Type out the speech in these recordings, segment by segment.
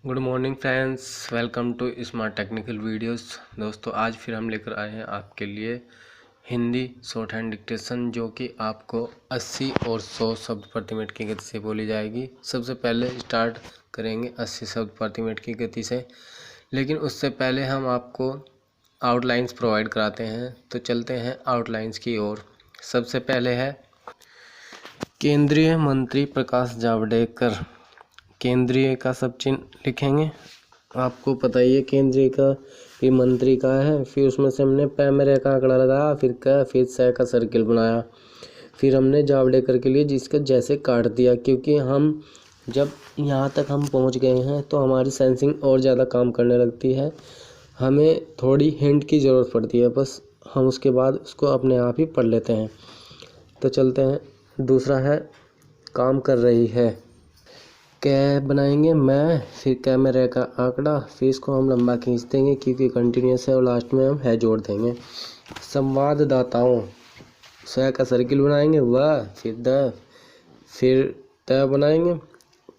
Good morning friends, welcome to smart technical videos. दोस्तों, आज फिर हम लेकर आए हैं आपके लिए हिंदी शॉर्ट हैंड डिक्टेशन, जो कि आपको 80 और 100 शब्द प्रति मिनट की गति से बोली जाएगी। सबसे पहले स्टार्ट करेंगे 80 शब्द प्रति मिनट की गति से, लेकिन उससे पहले हम आपको आउटलाइंस प्रोवाइड कराते हैं। तो चलते हैं आउटलाइंस की ओर। सबसे पहले है केंद्रीय मंत्री प्रकाश जावड़ेकर। केंद्रीय का सब चिन्ह लिखेंगे। आपको पता ही है केंद्रीय का भी मंत्री का है। फिर उसमें से हमने प में रे का आंकड़ा लगाया, फिर स का सर्किल बनाया। फिर हमने जावड़ेकर के लिए जिसका जैसे काट दिया, क्योंकि हम जब यहाँ तक हम पहुँच गए हैं तो हमारी सेंसिंग और ज़्यादा काम करने लगती है। हमें थोड़ी हिंट की ज़रूरत पड़ती है, बस हम उसके बाद उसको अपने आप ही पढ़ लेते हैं। तो चलते हैं। दूसरा है काम कर रही है। कै बनाएंगे मैं, फिर कै में रे का आंकड़ा, फिर इसको हम लंबा खींच देंगे क्योंकि कंटिन्यूस है और लास्ट में हम है जोड़ देंगे। संवाददाताओं, स का सर्किल बनाएंगे, वह, फिर द, फिर त बनाएंगे,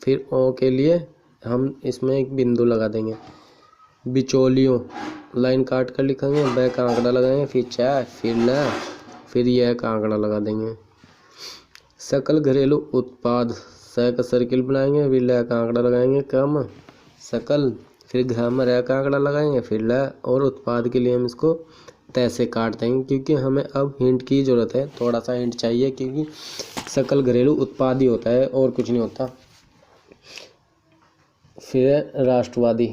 फिर ओ के लिए हम इसमें एक बिंदु लगा देंगे। बिचौलियों, लाइन काट कर लिखेंगे, ब का आंकड़ा लगाएंगे, फिर च, फिर ल, फिर यह का आंकड़ा लगा देंगे। सकल घरेलू उत्पाद, स का सर्किल बनाएंगे, फिर ल का आंकड़ा लगाएंगे, कम सकल, फिर घ में र का आंकड़ा लगाएंगे, फिर ल, और उत्पाद के लिए हम इसको तय से काट देंगे क्योंकि हमें अब हिंट की ज़रूरत है। थोड़ा सा हिंट चाहिए क्योंकि सकल घरेलू उत्पाद ही होता है और कुछ नहीं होता। फिर राष्ट्रवादी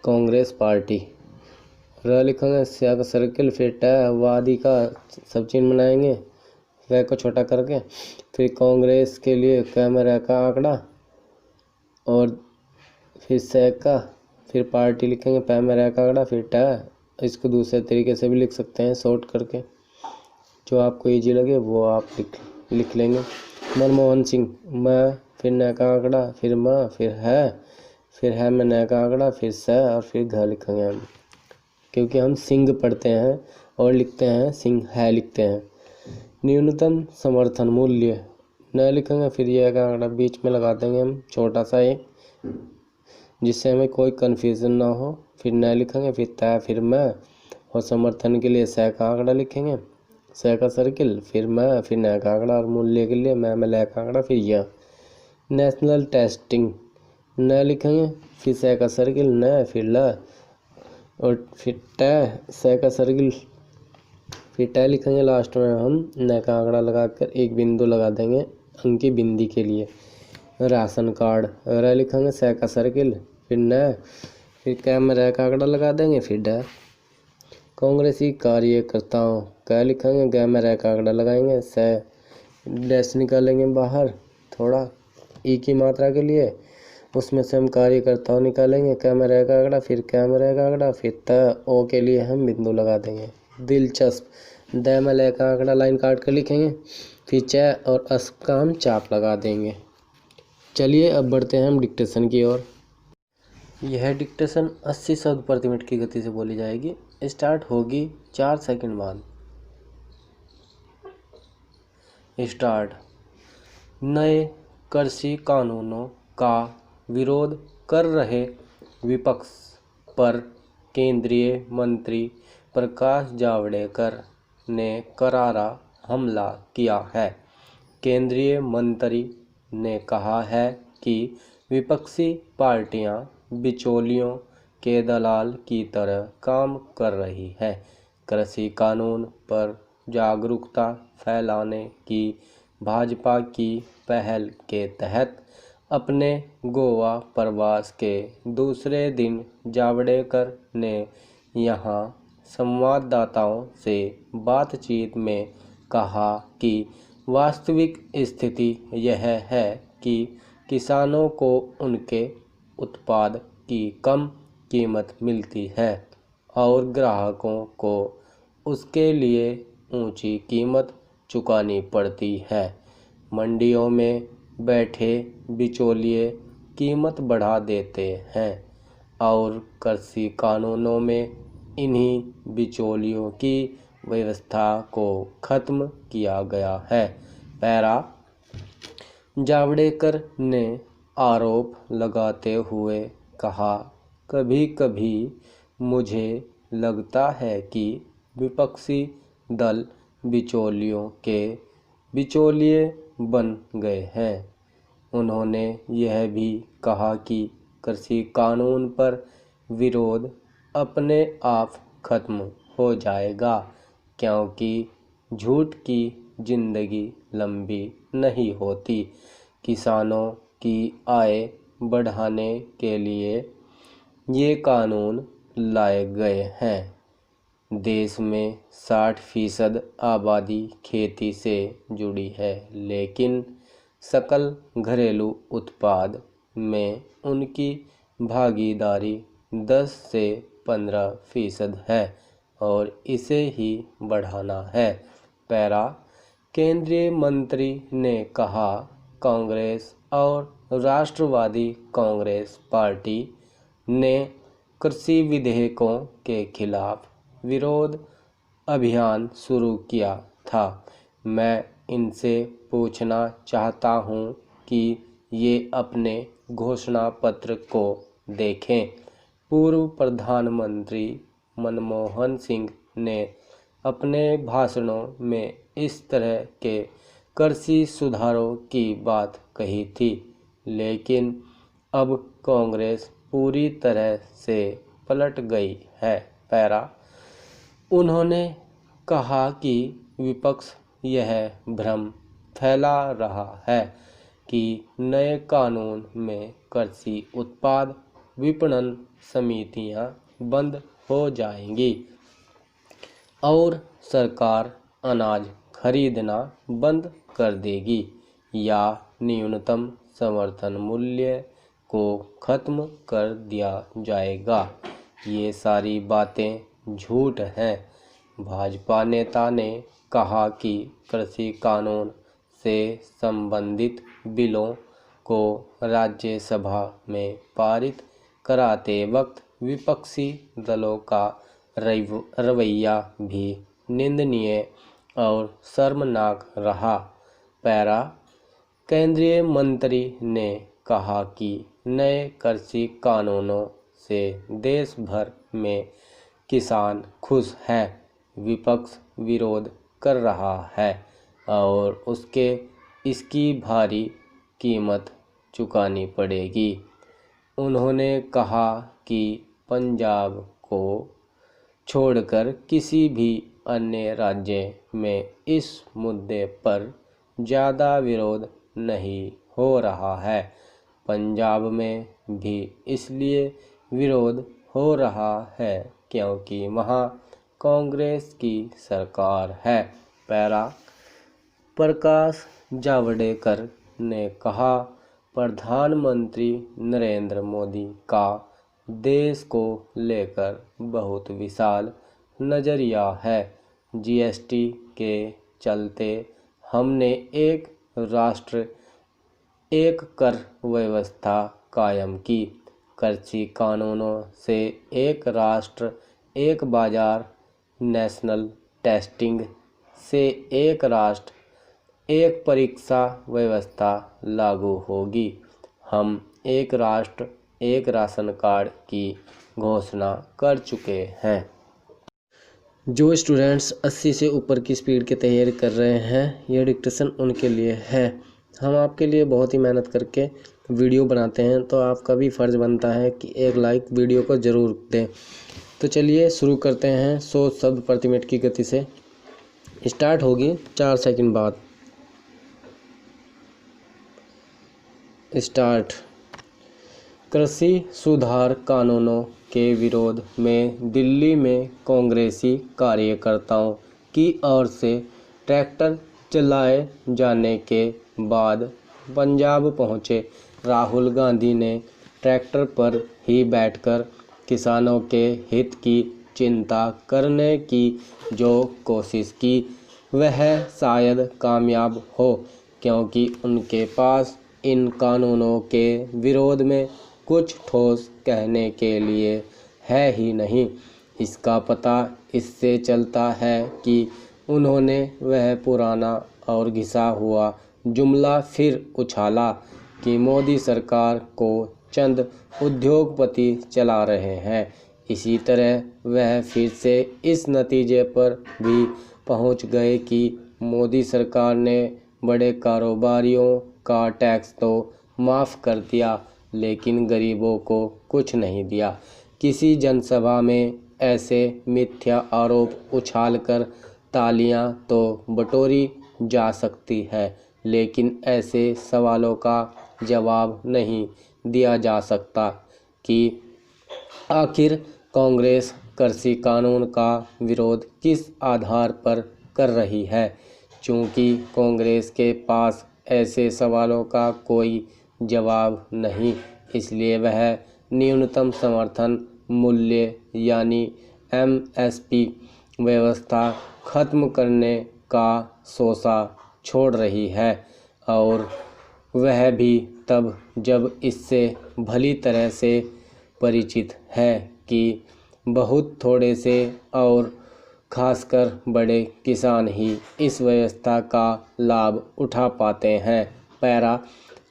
कांग्रेस पार्टी, र लिखेंगे, स का सर्किल, फिर ट, वादी का सब चिन्ह बनाएंगे वह को छोटा करके, फिर कांग्रेस के लिए क में र का आंकड़ा और फिर स का, फिर पार्टी लिखेंगे प में र का आंकड़ा, फिर ट। इसको दूसरे तरीके से भी लिख सकते हैं शॉर्ट करके, जो आपको इजी लगे वो आप लिख लेंगे। मनमोहन सिंह, म, फिर न का आंकड़ा, फिर म, फिर है में न का आंकड़ा, फिर स और फिर घ लिखेंगे हम, क्योंकि हम सिंह पढ़ते हैं और लिखते हैं सिंह है लिखते हैं। न्यूनतम समर्थन मूल्य, न लिखेंगे, फिर यह का आंकड़ा बीच में लगा देंगे हम छोटा सा एक, जिससे हमें कोई कन्फ्यूज़न ना हो। फिर न लिखेंगे, फिर त, फिर म, और समर्थन के लिए स का आंकड़ा लिखेंगे, स का सर्किल, फिर म, फिर न का आंकड़ा, और मूल्य के लिए म में ल का आंकड़ा, फिर यह। नेशनल टेस्टिंग, न लिखेंगे, फिर स का सर्किल, न, फिर ल, और फिर ट, स का सर्किल, फिर ट लिखेंगे। लास्ट में हम न का आंकड़ा लगाकर एक बिंदु लगा देंगे अंकी बिंदी के लिए। राशन कार्ड, र लिखेंगे, स का सर्किल, फिर न, फिर क में र का आंकड़ा लगा देंगे, फिर ड। कांग्रेसी कार्यकर्ताओं, क लिखेंगे, ग में र का आंकड़ा लगाएंगे, स डैश निकालेंगे बाहर थोड़ा ई की मात्रा के लिए, उसमें से हम कार्यकर्ताओं निकालेंगे, क में र का आंकड़ा, फिर क में र का आंकड़ा, फिर त, ओ के लिए हम बिंदु लगा देंगे। दिलचस्प, द में ल का आंकड़ा लाइन काट कर लिखेंगे, फिर च और अस का हम चाप लगा देंगे। चलिए अब बढ़ते हैं हम डिक्टेशन की ओर। यह डिक्टेशन 80 शब्द प्रति मिनट की गति से बोली जाएगी। स्टार्ट होगी 4 सेकंड बाद। स्टार्ट। नए कृषि कानूनों का विरोध कर रहे विपक्ष पर केंद्रीय मंत्री प्रकाश जावड़ेकर ने करारा हमला किया है। केंद्रीय मंत्री ने कहा है कि विपक्षी पार्टियां बिचौलियों के दलाल की तरह काम कर रही है। कृषि कानून पर जागरूकता फैलाने की भाजपा की पहल के तहत अपने गोवा प्रवास के दूसरे दिन जावड़ेकर ने यहां संवाददाताओं से बातचीत में कहा कि वास्तविक स्थिति यह है कि किसानों को उनके उत्पाद की कम कीमत मिलती है और ग्राहकों को उसके लिए ऊंची कीमत चुकानी पड़ती है। मंडियों में बैठे बिचौलिए कीमत बढ़ा देते हैं और कृषि कानूनों में इन्हीं बिचौलियों की व्यवस्था को खत्म किया गया है। पैरा। जावड़ेकर ने आरोप लगाते हुए कहा, कभी कभी मुझे लगता है कि विपक्षी दल बिचौलियों के बिचौलिए बन गए हैं। उन्होंने यह भी कहा कि कृषि कानून पर विरोध अपने आप खत्म हो जाएगा, क्योंकि झूठ की जिंदगी लंबी नहीं होती। किसानों की आय बढ़ाने के लिए ये कानून लाए गए हैं। देश में 60% आबादी खेती से जुड़ी है, लेकिन सकल घरेलू उत्पाद में उनकी भागीदारी 10 से 15% है और इसे ही बढ़ाना है। पैरा केंद्रीय मंत्री ने कहा, कांग्रेस और राष्ट्रवादी कांग्रेस पार्टी ने कृषि विधेयकों के खिलाफ विरोध अभियान शुरू किया था। मैं इनसे पूछना चाहता हूं कि ये अपने घोषणा पत्र को देखें। पूर्व प्रधानमंत्री मनमोहन सिंह ने अपने भाषणों में इस तरह के कृषि सुधारों की बात कही थी, लेकिन अब कांग्रेस पूरी तरह से पलट गई है। पैरा उन्होंने कहा कि विपक्ष यह भ्रम फैला रहा है कि नए कानून में कृषि उत्पाद विपणन समितियां बंद हो जाएंगी और सरकार अनाज खरीदना बंद कर देगी या न्यूनतम समर्थन मूल्य को खत्म कर दिया जाएगा। ये सारी बातें झूठ हैं। भाजपा नेता ने कहा कि कृषि कानून से संबंधित बिलों को राज्यसभा में पारित कराते वक्त विपक्षी दलों का रवैया भी निंदनीय और शर्मनाक रहा। पैरा केंद्रीय मंत्री ने कहा कि नए कृषि कानूनों से देश भर में किसान खुश हैं। विपक्ष विरोध कर रहा है और इसकी भारी कीमत चुकानी पड़ेगी। उन्होंने कहा कि पंजाब को छोड़कर किसी भी अन्य राज्य में इस मुद्दे पर ज़्यादा विरोध नहीं हो रहा है। पंजाब में भी इसलिए विरोध हो रहा है क्योंकि वहाँ कांग्रेस की सरकार है। पैरा प्रकाश जावड़ेकर ने कहा, प्रधानमंत्री नरेंद्र मोदी का देश को लेकर बहुत विशाल नज़रिया है। जीएसटी के चलते हमने एक राष्ट्र एक कर व्यवस्था कायम की। कृषि कानूनों से एक राष्ट्र एक बाजार, नेशनल टेस्टिंग से एक राष्ट्र एक परीक्षा व्यवस्था लागू होगी। हम एक राष्ट्र एक राशन कार्ड की घोषणा कर चुके हैं। जो स्टूडेंट्स 80 से ऊपर की स्पीड की तैयारी कर रहे हैं, यह डिक्टेशन उनके लिए है। हम आपके लिए बहुत ही मेहनत करके वीडियो बनाते हैं, तो आपका भी फ़र्ज़ बनता है कि एक लाइक वीडियो को ज़रूर दें। तो चलिए शुरू करते हैं। 100 शब्द प्रति मिनट की गति से स्टार्ट होगी 4 सेकंड बाद। स्टार्ट। कृषि सुधार कानूनों के विरोध में दिल्ली में कांग्रेसी कार्यकर्ताओं की ओर से ट्रैक्टर चलाए जाने के बाद पंजाब पहुंचे राहुल गांधी ने ट्रैक्टर पर ही बैठकर किसानों के हित की चिंता करने की जो कोशिश की वह शायद कामयाब हो, क्योंकि उनके पास इन कानूनों के विरोध में कुछ ठोस कहने के लिए है ही नहीं। इसका पता इससे चलता है कि उन्होंने वह पुराना और घिसा हुआ जुमला फिर उछाला कि मोदी सरकार को चंद उद्योगपति चला रहे हैं। इसी तरह वह फिर से इस नतीजे पर भी पहुंच गए कि मोदी सरकार ने बड़े कारोबारियों का टैक्स तो माफ़ कर दिया, लेकिन गरीबों को कुछ नहीं दिया। किसी जनसभा में ऐसे मिथ्या आरोप उछालकर तालियां तो बटोरी जा सकती है, लेकिन ऐसे सवालों का जवाब नहीं दिया जा सकता कि आखिर कांग्रेस कृषि कानून का विरोध किस आधार पर कर रही है। चूंकि कांग्रेस के पास ऐसे सवालों का कोई जवाब नहीं, इसलिए वह न्यूनतम समर्थन मूल्य यानी MSP व्यवस्था खत्म करने का सोचा छोड़ रही है, और वह भी तब जब इससे भली तरह से परिचित है कि बहुत थोड़े से और खासकर बड़े किसान ही इस व्यवस्था का लाभ उठा पाते हैं। पैरा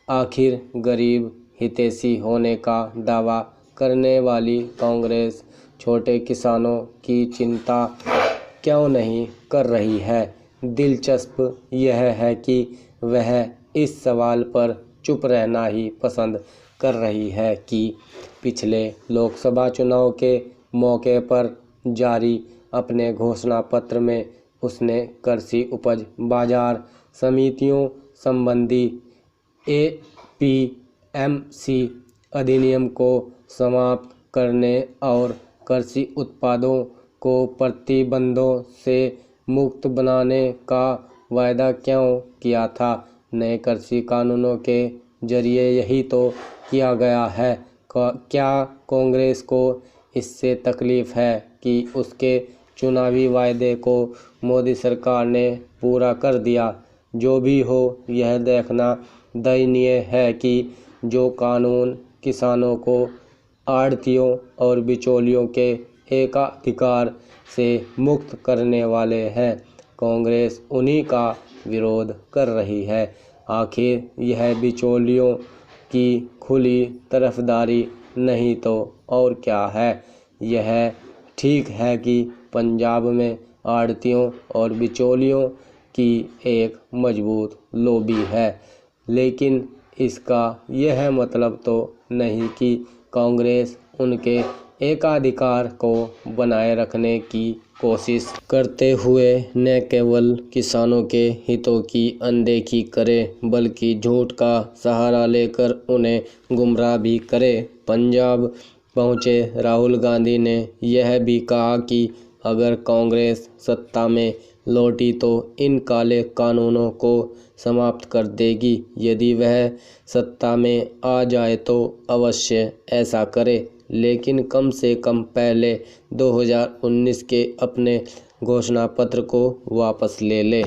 आखिर गरीब हितैषी होने का दावा करने वाली कांग्रेस छोटे किसानों की चिंता क्यों नहीं कर रही है। दिलचस्प यह है कि वह इस सवाल पर चुप रहना ही पसंद कर रही है कि पिछले लोकसभा चुनाव के मौके पर जारी अपने घोषणा पत्र में उसने कृषि उपज बाजार समितियों संबंधी APMC अधिनियम को समाप्त करने और कृषि उत्पादों को प्रतिबंधों से मुक्त बनाने का वायदा क्यों किया था। नए कृषि कानूनों के जरिए यही तो किया गया है। क्या कांग्रेस को इससे तकलीफ है कि उसके चुनावी वायदे को मोदी सरकार ने पूरा कर दिया। जो भी हो, यह देखना दयनीय है कि जो कानून किसानों को आढ़तियों और बिचौलियों के एकाधिकार से मुक्त करने वाले हैं, कांग्रेस उन्हीं का विरोध कर रही है। आखिर यह बिचौलियों की खुली तरफदारी नहीं तो और क्या है। यह ठीक है कि पंजाब में आढ़तियों और बिचौलियों की एक मजबूत लॉबी है, लेकिन इसका यह मतलब तो नहीं कि कांग्रेस उनके एकाधिकार को बनाए रखने की कोशिश करते हुए न केवल किसानों के हितों की अनदेखी करे, बल्कि झूठ का सहारा लेकर उन्हें गुमराह भी करे। पंजाब पहुंचे राहुल गांधी ने यह भी कहा कि अगर कांग्रेस सत्ता में लौटी तो इन काले कानूनों को समाप्त कर देगी। यदि वह सत्ता में आ जाए तो अवश्य ऐसा करे, लेकिन कम से कम पहले 2019 के अपने घोषणा पत्र को वापस ले ले।